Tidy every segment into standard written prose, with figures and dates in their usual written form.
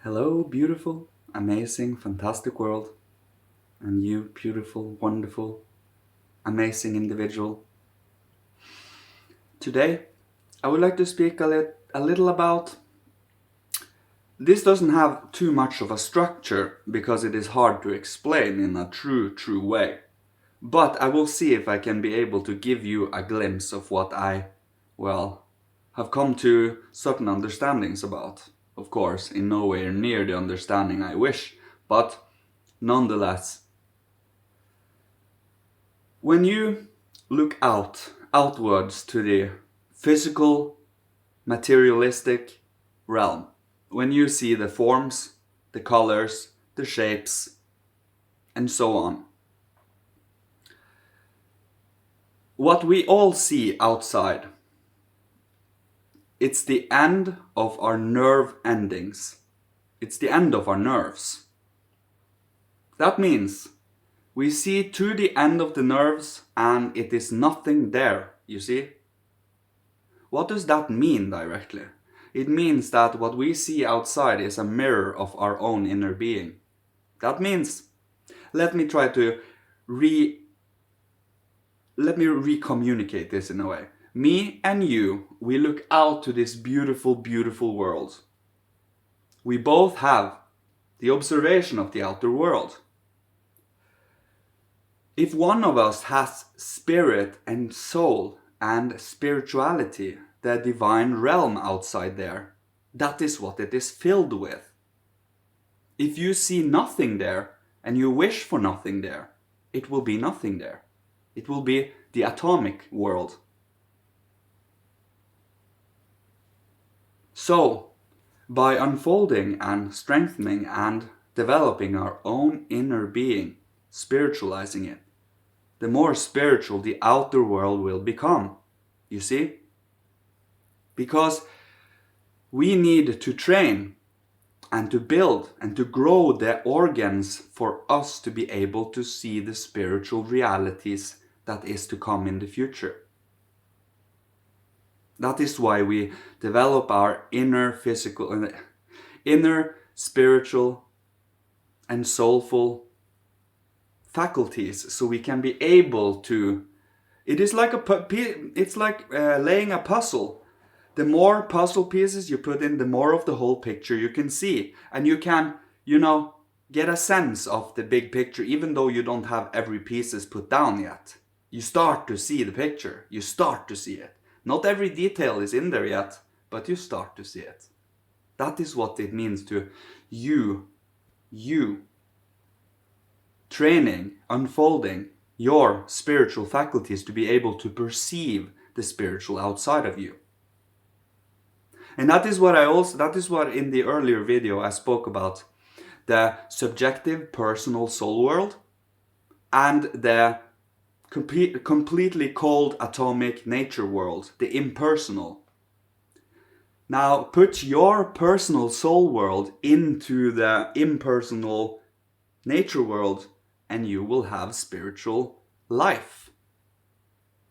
Hello, beautiful, amazing, fantastic world, and you, beautiful, wonderful, amazing individual. Today, I would like to speak a little about. This doesn't have too much of a structure because it is hard to explain in a true way. But I will see if I can be able to give you a glimpse of what have come to certain understandings about. Of course, in nowhere near the understanding I wish, but nonetheless, when you look outwards to the physical, materialistic realm, when you see the forms, the colors, the shapes, and so on, what we all see outside, it's the end of our nerve endings. It's the end of our nerves. That means we see to the end of the nerves and it is nothing there, you see? What does that mean directly? It means that what we see outside is a mirror of our own inner being. That means, let me re-communicate this in a way. Me and you, we look out to this beautiful world. We both have the observation of the outer world. If one of us has spirit and soul and spirituality, the divine realm outside there, that is what it is filled with. If you see nothing there and you wish for nothing there, it will be nothing there. It will be the atomic world. So, by unfolding and strengthening and developing our own inner being, spiritualizing it, the more spiritual the outer world will become. You see? Because we need to train and to build and to grow the organs for us to be able to see the spiritual realities that is to come in the future. That is why we develop our inner spiritual and soulful faculties, so we can be able to. It is like laying a puzzle. The more puzzle pieces you put in, the more of the whole picture you can see, and you can, get a sense of the big picture, even though you don't have every pieces put down yet. You start to see the picture. You start to see it. Not every detail is in there yet, but you start to see it. That is what it means to you training, unfolding your spiritual faculties to be able to perceive the spiritual outside of you. And that is what in the earlier video I spoke about, the subjective personal soul world and the completely cold atomic nature world, the impersonal. Now put your personal soul world into the impersonal nature world and you will have spiritual life.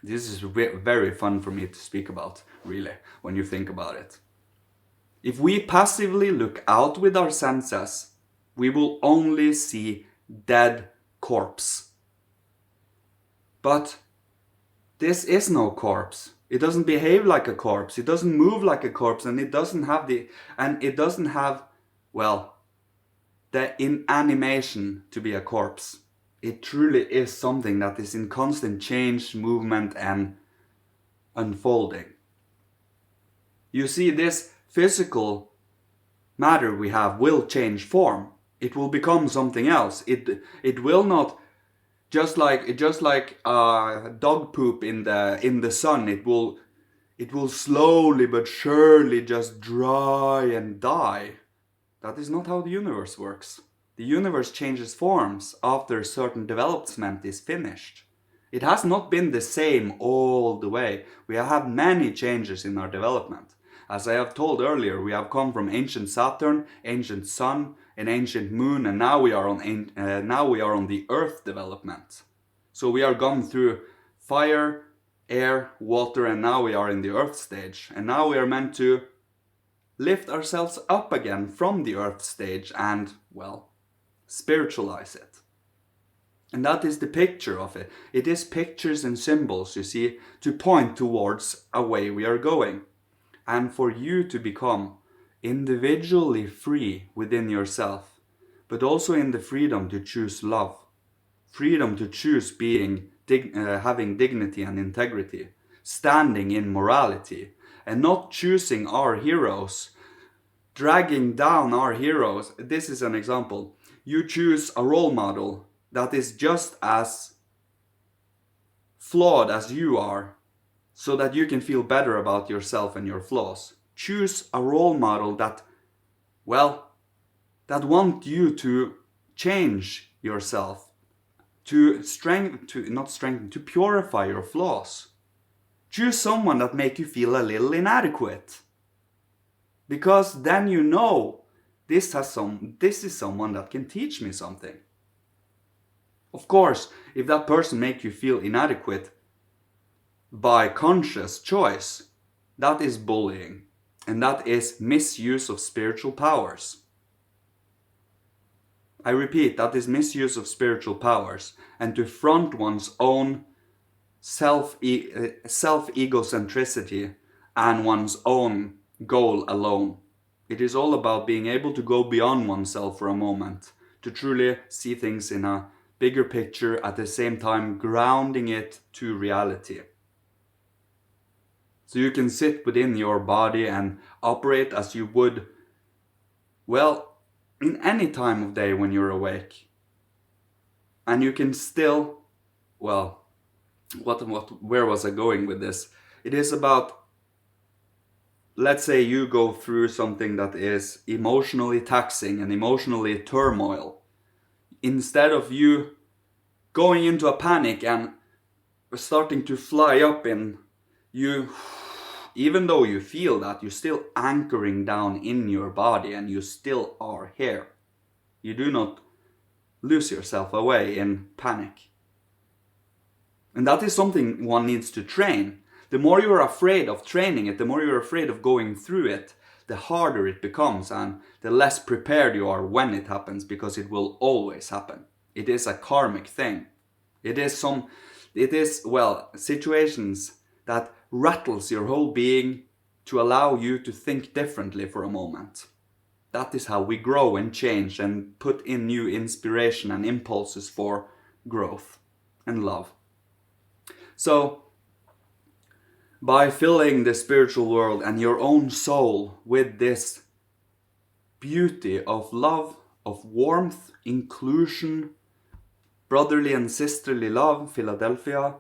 This is very fun for me to speak about, really, when you think about it. If we passively look out with our senses, we will only see dead corpse. But this is no corpse. It doesn't behave like a corpse. It doesn't move like a corpse, and it doesn't have the inanimation to be a corpse. It truly is something that is in constant change, movement, and unfolding. You see, this physical matter we have will change form. It will become something else. It will not. Just like dog poop in the sun, it will slowly but surely just dry and die. That is not how the universe works. The universe changes forms after a certain development is finished. It has not been the same all the way. We have had many changes in our development. As I have told earlier, we have come from ancient Saturn, ancient Sun, an ancient Moon, and now we are on the Earth development. So we are gone through fire, air, water, and now we are in the Earth stage. And now we are meant to lift ourselves up again from the earth stage and, well, spiritualize it. And that is the picture of it. It is pictures and symbols, you see, to point towards a way we are going. And for you to become individually free within yourself, but also in the freedom to choose love. Freedom to choose being, having dignity and integrity, standing in morality, and not choosing our heroes, dragging down our heroes. This is an example. You choose a role model that is just as flawed as you are, so that you can feel better about yourself and your flaws. Choose a role model that, well, that want you to change yourself, to purify your flaws. Choose someone that make you feel a little inadequate. Because then you know, this is someone that can teach me something. Of course, if that person makes you feel inadequate by conscious choice, that is bullying. And that is misuse of spiritual powers. I repeat, that is misuse of spiritual powers. And to front one's own self-egocentricity and one's own goal alone. It is all about being able to go beyond oneself for a moment, to truly see things in a bigger picture, at the same time grounding it to reality. So you can sit within your body and operate as you would, well, in any time of day when you're awake. And you can still, well, where was I going with this? It is about, let's say you go through something that is emotionally taxing and emotionally turmoil. Instead of you going into a panic and starting to fly up in you, even though you feel that, you're still anchoring down in your body and you still are here. You do not lose yourself away in panic. And that is something one needs to train. The more you're afraid of training it, the more you're afraid of going through it, the harder it becomes and the less prepared you are when it happens, because it will always happen. It is a karmic thing. It is situations that rattles your whole being to allow you to think differently for a moment. That is how we grow and change and put in new inspiration and impulses for growth and love. So, by filling the spiritual world and your own soul with this beauty of love, of warmth, inclusion, brotherly and sisterly love, Philadelphia,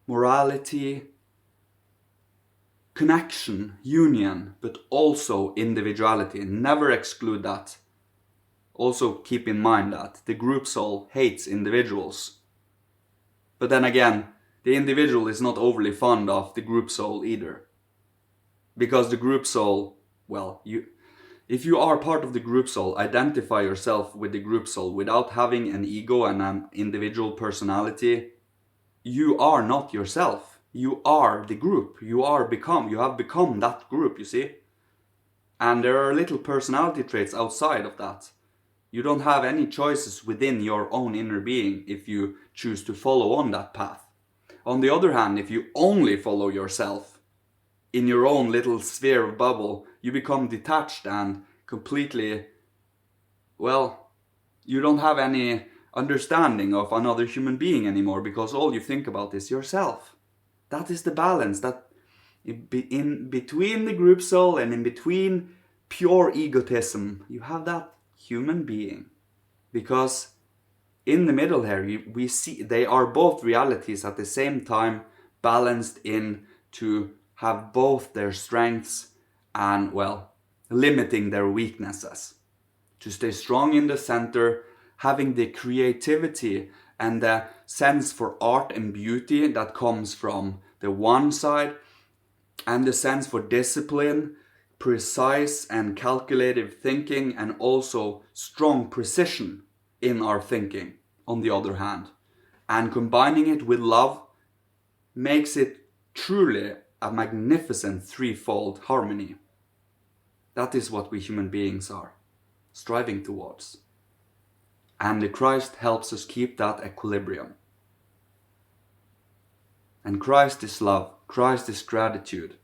morality, connection, union, but also individuality. Never exclude that. Also keep in mind that the group soul hates individuals. But then again, the individual is not overly fond of the group soul either. Because the group soul, well, if you are part of the group soul, identify yourself with the group soul without having an ego and an individual personality. You are not yourself. You are the group. You have become that group, you see. And there are little personality traits outside of that. You don't have any choices within your own inner being if you choose to follow on that path. On the other hand, if you only follow yourself in your own little sphere of bubble, you become detached and completely, well, you don't have any understanding of another human being anymore, because all you think about is yourself. That is the balance, that in between the group soul and in between pure egotism, you have that human being. Because in the middle here, we see they are both realities at the same time, balanced in to have both their strengths and, well, limiting their weaknesses. To stay strong in the center, having the creativity and the sense for art and beauty that comes from the one side, and the sense for discipline, precise and calculative thinking, and also strong precision in our thinking, on the other hand. And combining it with love makes it truly a magnificent threefold harmony. That is what we human beings are striving towards. And the Christ helps us keep that equilibrium. And Christ is love, Christ is gratitude.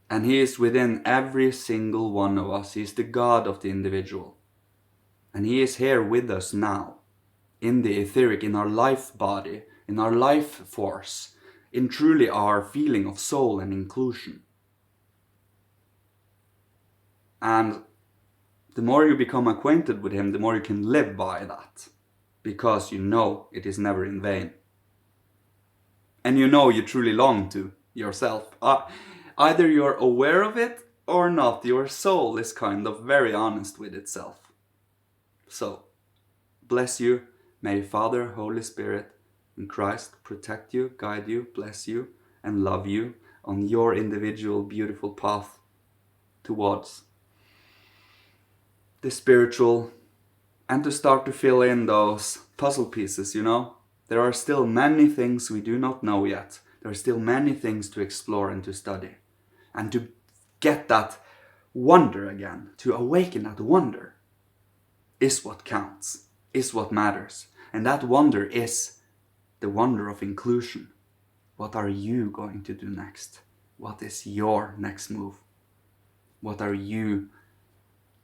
And He is within every single one of us. He is the God of the individual. And He is here with us now, in the etheric, in our life body, in our life force, in truly our feeling of soul and inclusion. And the more you become acquainted with Him, the more you can live by that, because you know it is never in vain. And you know you truly long to yourself. Either you're aware of it or not. Your soul is kind of very honest with itself. So, bless you. May Father, Holy Spirit, and Christ protect you, guide you, bless you, and love you on your individual beautiful path towards the spiritual, and to start to fill in those puzzle pieces, you know? There are still many things we do not know yet. There are still many things to explore and to study. And to get that wonder again, to awaken that wonder, is what counts, is what matters. And that wonder is the wonder of inclusion. What are you going to do next? What is your next move? What are you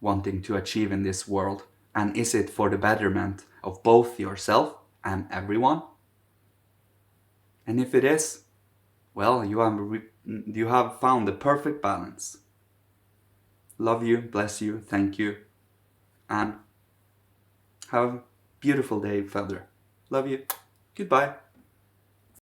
wanting to achieve in this world? And is it for the betterment of both yourself and everyone? And if it is, well, you have found the perfect balance. Love you, bless you, thank you, and have a beautiful day, Father. Love you. Goodbye.